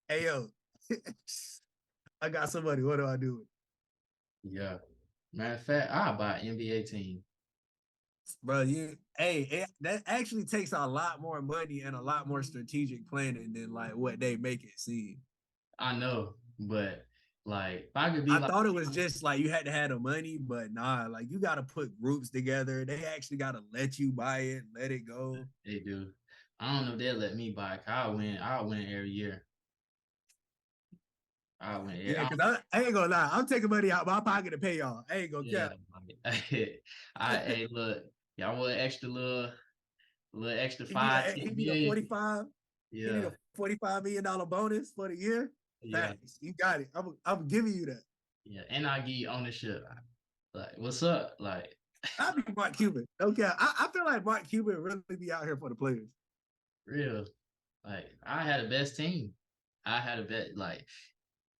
S3: hey yo, I got some money. What do I do?
S2: Yeah. Matter of fact, I'll buy an NBA team.
S3: Bro, that actually takes a lot more money and a lot more strategic planning than like what they make it seem.
S2: I know, but like if I could be
S3: I
S2: like,
S3: thought it was just like you had to have the money, but nah, like you got to put groups together. They actually got to let you buy it, let it go.
S2: they do. I don't know if they'll let me buy it. I'll win every year. I'll win.
S3: Yeah, because I ain't gonna lie, I'm taking money out my pocket to pay y'all. I ain't gonna
S2: Yeah.
S3: cap.
S2: Hey, look, y'all want little extra
S3: He need
S2: five,
S3: a
S2: 10
S3: he need a
S2: million.
S3: 45. He need
S2: Yeah.
S3: a $45 million bonus for the year.
S2: Yeah.
S3: Thanks, you got it. I'm giving you that.
S2: Yeah. And I give you ownership. Like, what's up? Like,
S3: I'll be Mark Cuban. Okay, I feel like Mark Cuban really be out here for the players.
S2: real. Like, I had the best team. I had a bet, like,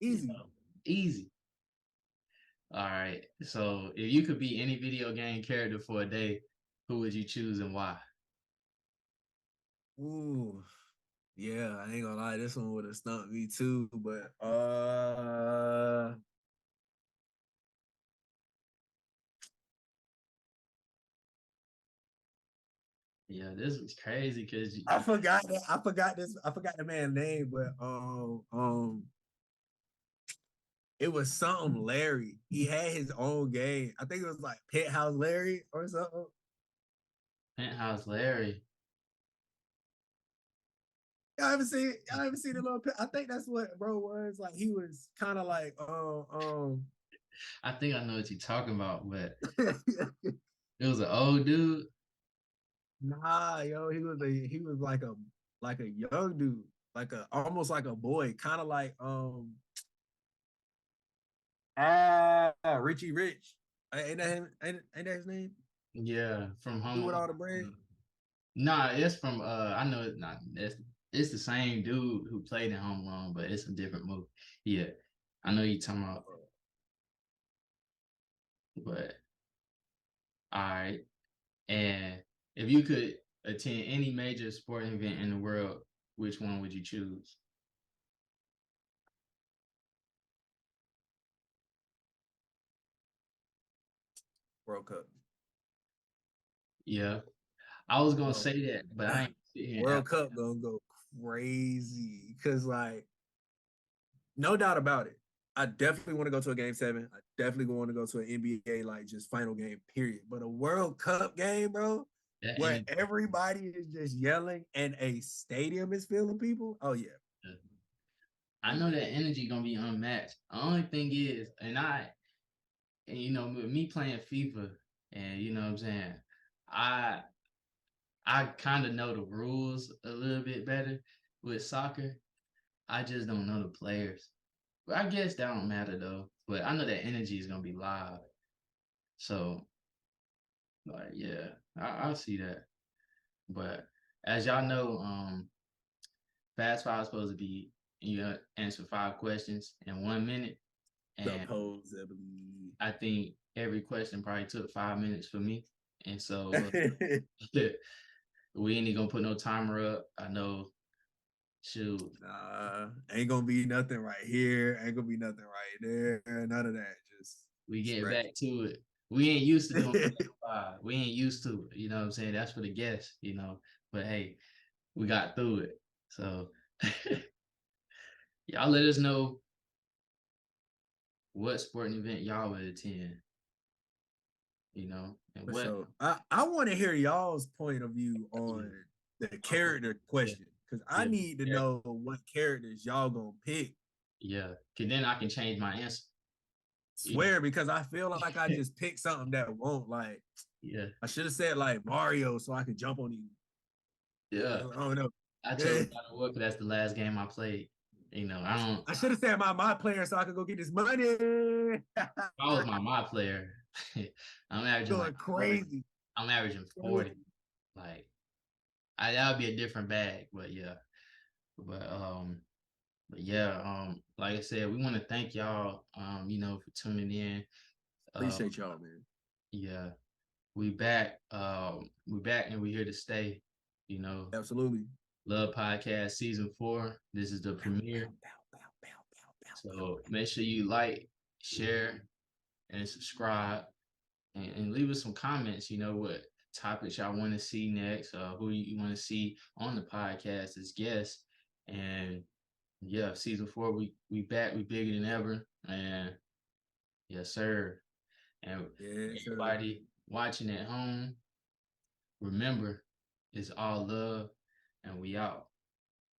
S3: Easy.
S2: easy. All right. So if you could be any video game character for a day, who would you choose and why?
S3: Ooh, yeah, I ain't gonna lie, this one would have stumped me too, but
S2: Yeah, this is crazy because
S3: I forgot the man's name, but it was something Larry. He had his own game. I think it was like Penthouse Larry or something.
S2: Penthouse Larry.
S3: Y'all ever seen the little? I think that's what bro was like. He was kind of like
S2: I think I know what you're talking about, but it was an old dude.
S3: Nah, yo, he was like a young dude, like a almost like a boy, kind of like Richie Rich. Ain't that him? Ain't that his name?
S2: Yeah, from
S3: Dude with
S2: Home.
S3: all the braids.
S2: Nah, it's from I know it's not it's the same dude who played in Home Alone, but it's a different movie. Yeah. I know you're talking about, but all right. And if you could attend any major sporting event in the world, which one would you choose?
S3: World Cup.
S2: Yeah. I was gonna
S3: Bro,
S2: say that, but I ain't sit here
S3: World Cup gonna go crazy because like no doubt about it. I definitely want to go to a game 7. I definitely want to go to an NBA like just final game, period. But a World Cup game, bro,
S2: that
S3: where
S2: energy.
S3: everybody is just yelling and a stadium is filling people. Oh yeah.
S2: I know that energy gonna be unmatched. The only thing is, and you know, with me playing FIFA, and you know what I'm saying, I I kind of know the rules a little bit better with soccer. I just don't know the players. But I guess that don't matter though. But I know that energy is gonna be live. So like yeah, I see that. But as y'all know, Fast Five is supposed to be you answer 5 questions in 1 minute. And
S3: Supposedly.
S2: I think every question probably took 5 minutes for me. And so we ain't gonna put no timer up. I know. Shoot.
S3: Nah, ain't gonna be nothing right here. Ain't gonna be nothing right there. None of that. Just
S2: We get
S3: scratch.
S2: back to it. We ain't used to doing five. We ain't used to it. You know what I'm saying? That's for the guests, you know. But hey, we got through it. So y'all let us know what sporting event y'all would attend, you know, and
S3: For
S2: what
S3: sure. I want to hear y'all's point of view on the character
S2: yeah.
S3: question. because I need to know what characters y'all gonna pick.
S2: Yeah, cause then I can change my answer.
S3: Swear, because I feel like I just picked something that won't like.
S2: Yeah,
S3: I should have said like Mario so I could jump on you.
S2: yeah.
S3: I don't know.
S2: I chose God of War because that's the last game I played. You know,
S3: I should have said my player so I could go get this money.
S2: I was my player. I'm averaging
S3: Going
S2: like
S3: crazy.
S2: 40. I'm averaging 40. Like, that would be a different bag, but yeah. But yeah, like I said, we want to thank y'all, you know, for tuning in.
S3: Appreciate y'all, man.
S2: Yeah, we back. We back and we here to stay. You know,
S3: absolutely.
S2: L.U.V Podcast Season 4. This is the premiere. So make sure you like, share, and subscribe, and leave us some comments. You know what topics y'all want to see next, who you want to see on the podcast as guests, and yeah, Season 4, we back, we bigger than ever, and yes, sir. And everybody watching at home, remember, it's all love, and we out.